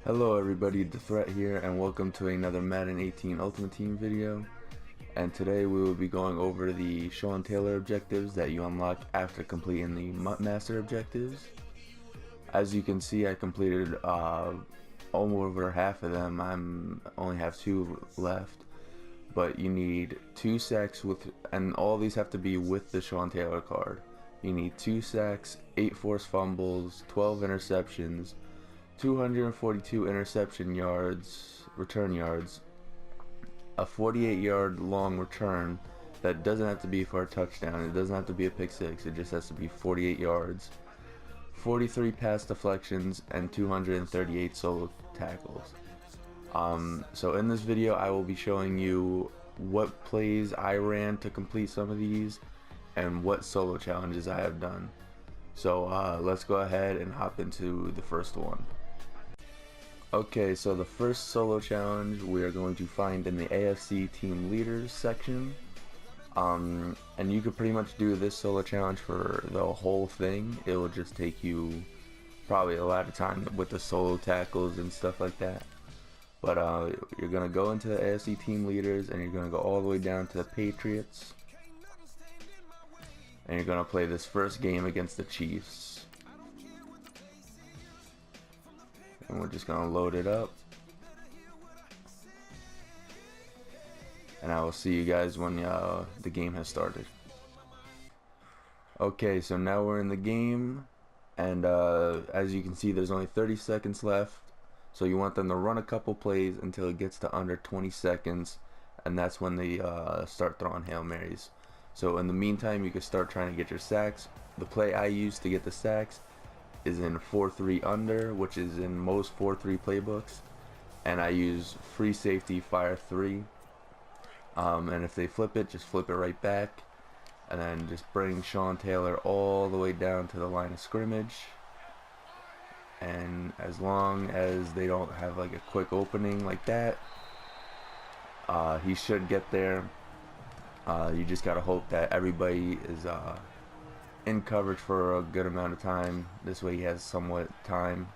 Hello everybody, The Threat here, and welcome to another Madden 18 Ultimate Team video. And today we will be going over the Sean Taylor objectives that you unlock after completing the Master objectives. As you can see, I completed over half of them. I only have 2 left, but you need 2 sacks and all these have to be with the Sean Taylor card. You need 2 sacks, 8 forced fumbles, 12 interceptions, 242 return yards, a 48-yard long return that doesn't have to be for a touchdown, it doesn't have to be a pick six, it just has to be 48 yards, 43 pass deflections, and 238 solo tackles. So in this video I will be showing you what plays I ran to complete some of these and what solo challenges I have done. So let's go ahead and hop into the first one. Okay, so the first solo challenge we are going to find in the AFC Team Leaders section. And you could pretty much do this solo challenge for the whole thing. It will just take you probably a lot of time with the solo tackles and stuff like that. But you're going to go into the AFC Team Leaders and you're going to go all the way down to the Patriots. And you're going to play this first game against the Chiefs. And we're just gonna load it up, and I will see you guys when the game has started. Okay, so now we're in the game, and as you can see there's only 30 seconds left, so you want them to run a couple plays until it gets to under 20 seconds, and that's when they start throwing Hail Marys. So in the meantime you can start trying to get your sacks. The play I use to get the sacks is in 4-3 under, which is in most 4-3 playbooks, and I use free safety fire 3, and if they flip it, just flip it right back, and then just bring Sean Taylor all the way down to the line of scrimmage, and as long as they don't have like a quick opening like that, he should get there. You just gotta hope that everybody is in coverage for a good amount of time. This way he has somewhat time.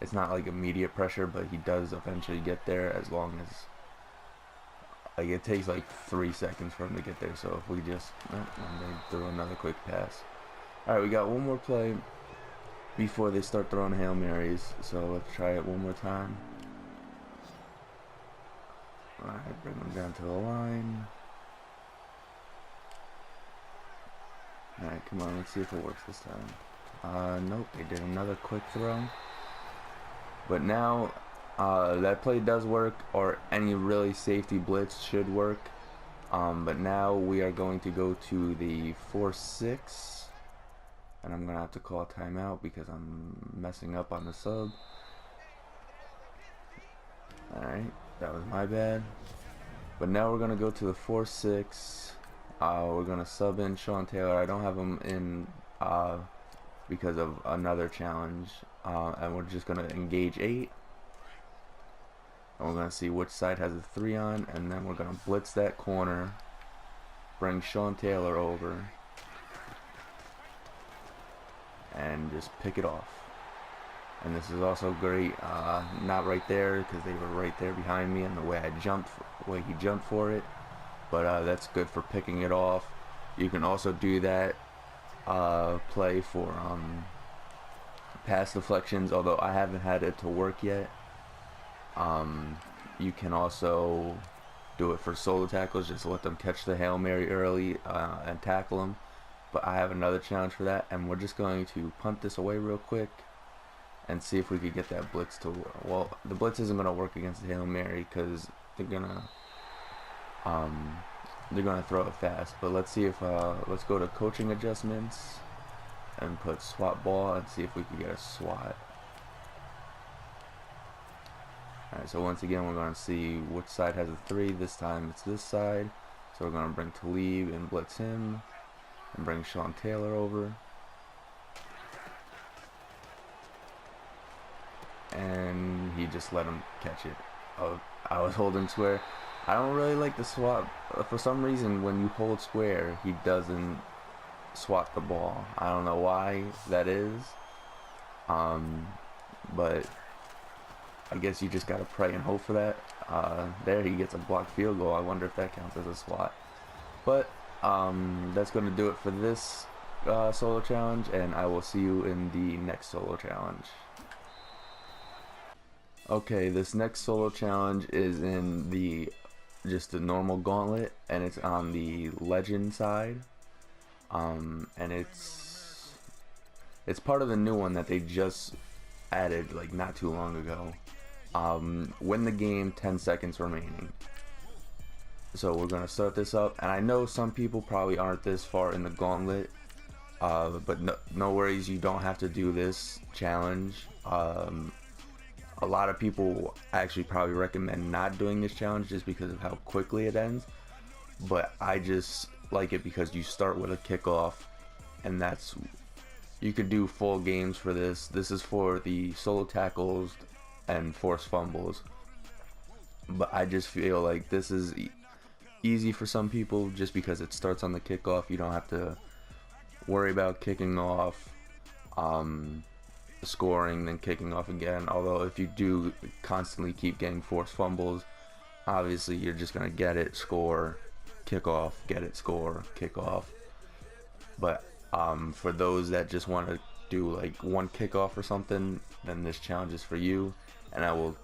It's not like immediate pressure, but he does eventually get there, as long as like it takes like 3 seconds for him to get there. So if we just and they throw another quick pass. Alright, we got one more play before they start throwing Hail Marys, so let's try it one more time. Alright, bring them down to the line. Alright, come on, let's see if it works this time. Nope, they did another quick throw. But now, that play does work, or any really safety blitz should work. But now we are going to go to the 4-6. And I'm going to have to call a timeout because I'm messing up on the sub. Alright, that was my bad. But now we're going to go to the 4-6. We're gonna sub in Sean Taylor. I don't have him in because of another challenge, and we're just gonna engage 8, and we're gonna see which side has a 3 on, and then we're gonna blitz that corner, bring Sean Taylor over, and just pick it off. And this is also great, not right there because they were right there behind me, and the way he jumped for it. But that's good for picking it off. You can also do that play for pass deflections, although I haven't had it to work yet. You can also do it for solo tackles, just let them catch the Hail Mary early and tackle them. But I have another challenge for that, and we're just going to punt this away real quick and see if we could get that blitz to work. Well, the blitz isn't going to work against the Hail Mary because they're gonna throw it fast. But let's see if let's go to coaching adjustments and put swap ball and see if we can get a swat. Alright, so once again we're going to see which side has a 3. This time it's this side, so we're going to bring Talib and blitz him and bring Sean Taylor over, and he just let him catch it. Oh, I was holding square. I don't really like the swap. For some reason, when you hold square, he doesn't swat the ball. I don't know why that is. But I guess you just gotta pray and hope for that. There he gets a blocked field goal. I wonder if that counts as a swat. But that's going to do it for this solo challenge, and I will see you in the next solo challenge. Okay, this next solo challenge is in just the normal gauntlet, and it's on the legend side. And it's part of the new one that they just added like not too long ago. Win the game, 10 seconds remaining. So we're gonna start this up, and I know some people probably aren't this far in the gauntlet, but no worries, you don't have to do this challenge. A lot of people actually probably recommend not doing this challenge just because of how quickly it ends, but I just like it because you start with a kickoff, and you could do full games for this. This is for the solo tackles and forced fumbles, but I just feel like this is easy for some people just because it starts on the kickoff. You don't have to worry about kicking off, scoring, then kicking off again. Although if you do constantly keep getting forced fumbles, obviously you're just gonna get it, score, kick off, get it, score, kick off. But for those that just want to do like one kickoff or something, then this challenge is for you. And I will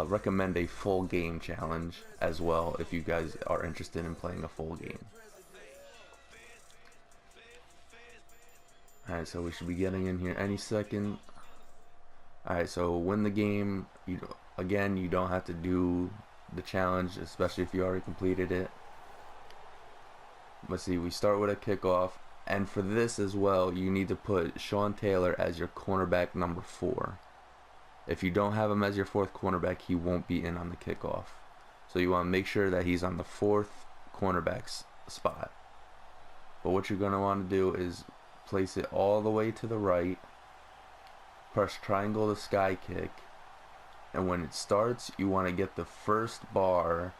recommend a full game challenge as well if you guys are interested in playing a full game. Alright, so we should be getting in here any second. Alright, so win the game. Again, you don't have to do the challenge, especially if you already completed it. Let's see, we start with a kickoff. And for this as well, you need to put Sean Taylor as your cornerback number 4. If you don't have him as your 4th cornerback, he won't be in on the kickoff. So you want to make sure that he's on the 4th cornerback's spot. But what you're going to want to do is place it all the way to the right, press triangle to sky kick, and when it starts, you want to get the first bar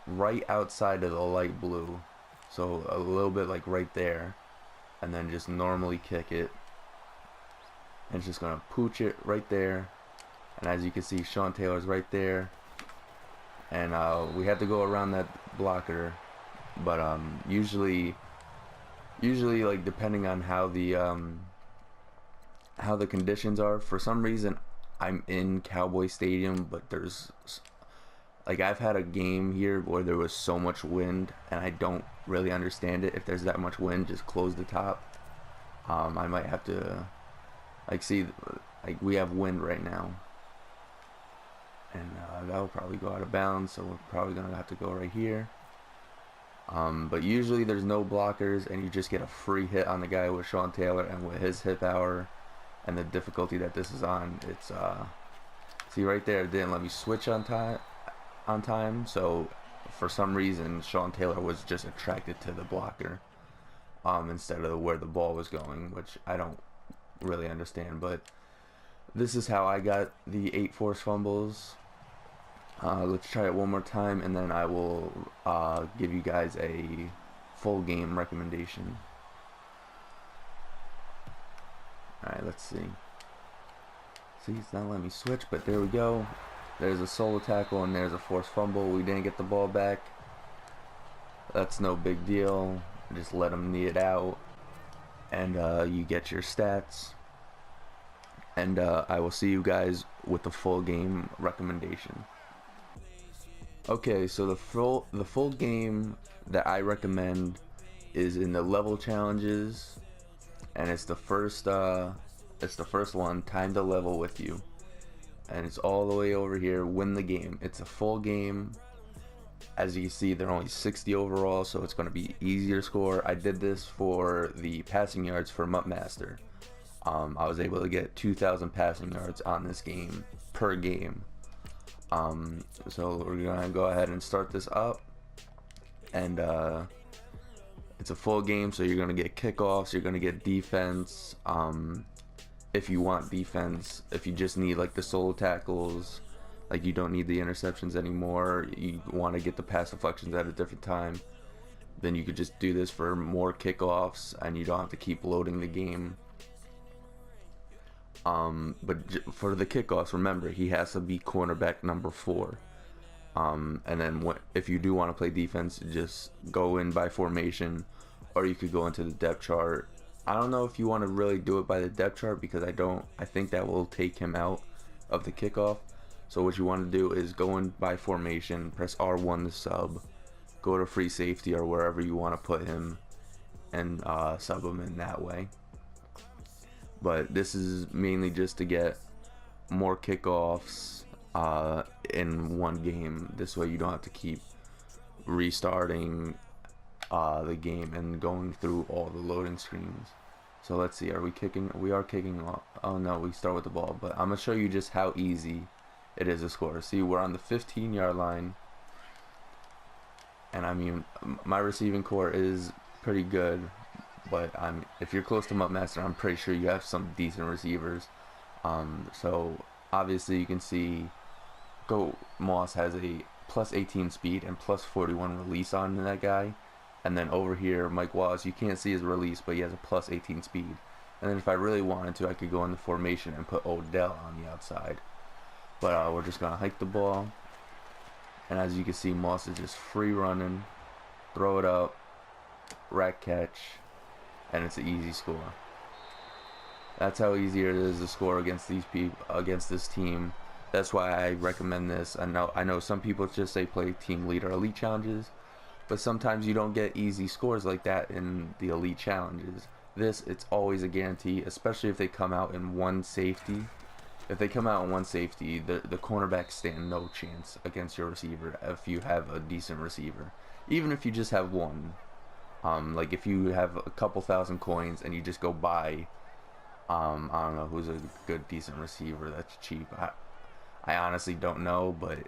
right outside of the light blue. So a little bit like right there, and then just normally kick it. And it's just going to pooch it right there. And as you can see, Sean Taylor's right there, and we had to go around that blocker, but usually like depending on how the conditions are. For some reason, I'm in Cowboy Stadium, but there's like I've had a game here where there was so much wind, and I don't really understand it. If there's that much wind, just close the top. I might have to see, like we have wind right now. And that'll probably go out of bounds, so we're probably gonna have to go right here. But usually there's no blockers, and you just get a free hit on the guy with Sean Taylor, and with his hit power and the difficulty that this is on, it's see right there, it didn't let me switch on time. So for some reason, Sean Taylor was just attracted to the blocker instead of where the ball was going, which I don't really understand. But this is how I got the 8 forced fumbles. Let's try it one more time, and then I will give you guys a full game recommendation. Alright, let's see. See, it's not letting me switch, but there we go. There's a solo tackle, and there's a forced fumble. We didn't get the ball back. That's no big deal. Just let them knee it out, and you get your stats. And I will see you guys with the full game recommendation. Okay, so the full game that I recommend is in the level challenges, and it's the first one, time to level with you, and it's all the way over here. Win the game. It's a full game. As you can see, they're only 60 overall, so it's going to be easier to score. I did this for the passing yards for Mutt Master. I was able to get 2,000 passing yards on this game per game. So we're gonna go ahead and start this up, and it's a full game, so you're gonna get kickoffs, you're gonna get defense, if you want defense. If you just need like the solo tackles, like you don't need the interceptions anymore, you want to get the pass deflections at a different time, then you could just do this for more kickoffs, and you don't have to keep loading the game. But for the kickoffs, remember, he has to be cornerback number 4. And then if you do want to play defense, just go in by formation, or you could go into the depth chart. I don't know if you want to really do it by the depth chart, because I think that will take him out of the kickoff. So what you want to do is go in by formation, press R1 to sub, go to free safety or wherever you want to put him, and sub him in that way. But this is mainly just to get more kickoffs in one game. This way you don't have to keep restarting the game and going through all the loading screens. So let's see, are we kicking? We are kicking off. Oh no, we start with the ball. But I'm gonna show you just how easy it is to score. See, we're on the 15-yard line, and I mean, my receiving core is pretty good, but if you're close to Muttmaster, I'm pretty sure you have some decent receivers. So obviously you can see Moss has a plus 18 speed and plus 41 release on that guy. And then over here, Mike Wallace, you can't see his release, but he has a plus 18 speed. And then if I really wanted to, I could go in the formation and put Odell on the outside. But we're just going to hike the ball. And as you can see, Moss is just free running. Throw it up. Rack catch. And it's an easy score. That's how easy it is to score against these people, against this team. That's why I recommend this. I know some people just say play team lead or elite challenges, but sometimes you don't get easy scores like that in the elite challenges. It's always a guarantee, especially if they come out in one safety. If they come out in one safety, the cornerbacks stand no chance against your receiver if you have a decent receiver. Even if you just have one. Like if you have a couple thousand coins and you just go buy, I don't know who's a good decent receiver that's cheap. I honestly don't know, but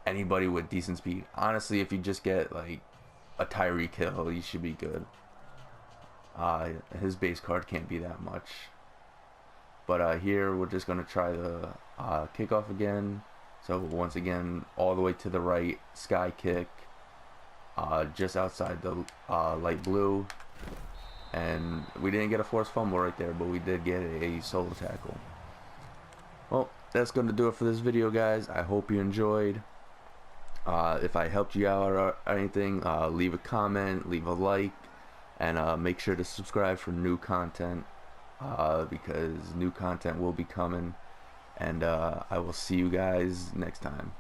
anybody with decent speed. Honestly, if you just get like a Tyreek Hill, you should be good. His base card can't be that much. But here we're just going to try the kickoff again. So once again, all the way to the right, sky kick, just outside the light blue. And we didn't get a forced fumble right there, but we did get a solo tackle. Well, that's going to do it for this video, guys. I hope you enjoyed. If I helped you out or anything, leave a comment, leave a like, and make sure to subscribe for new content, because new content will be coming. And I will see you guys next time.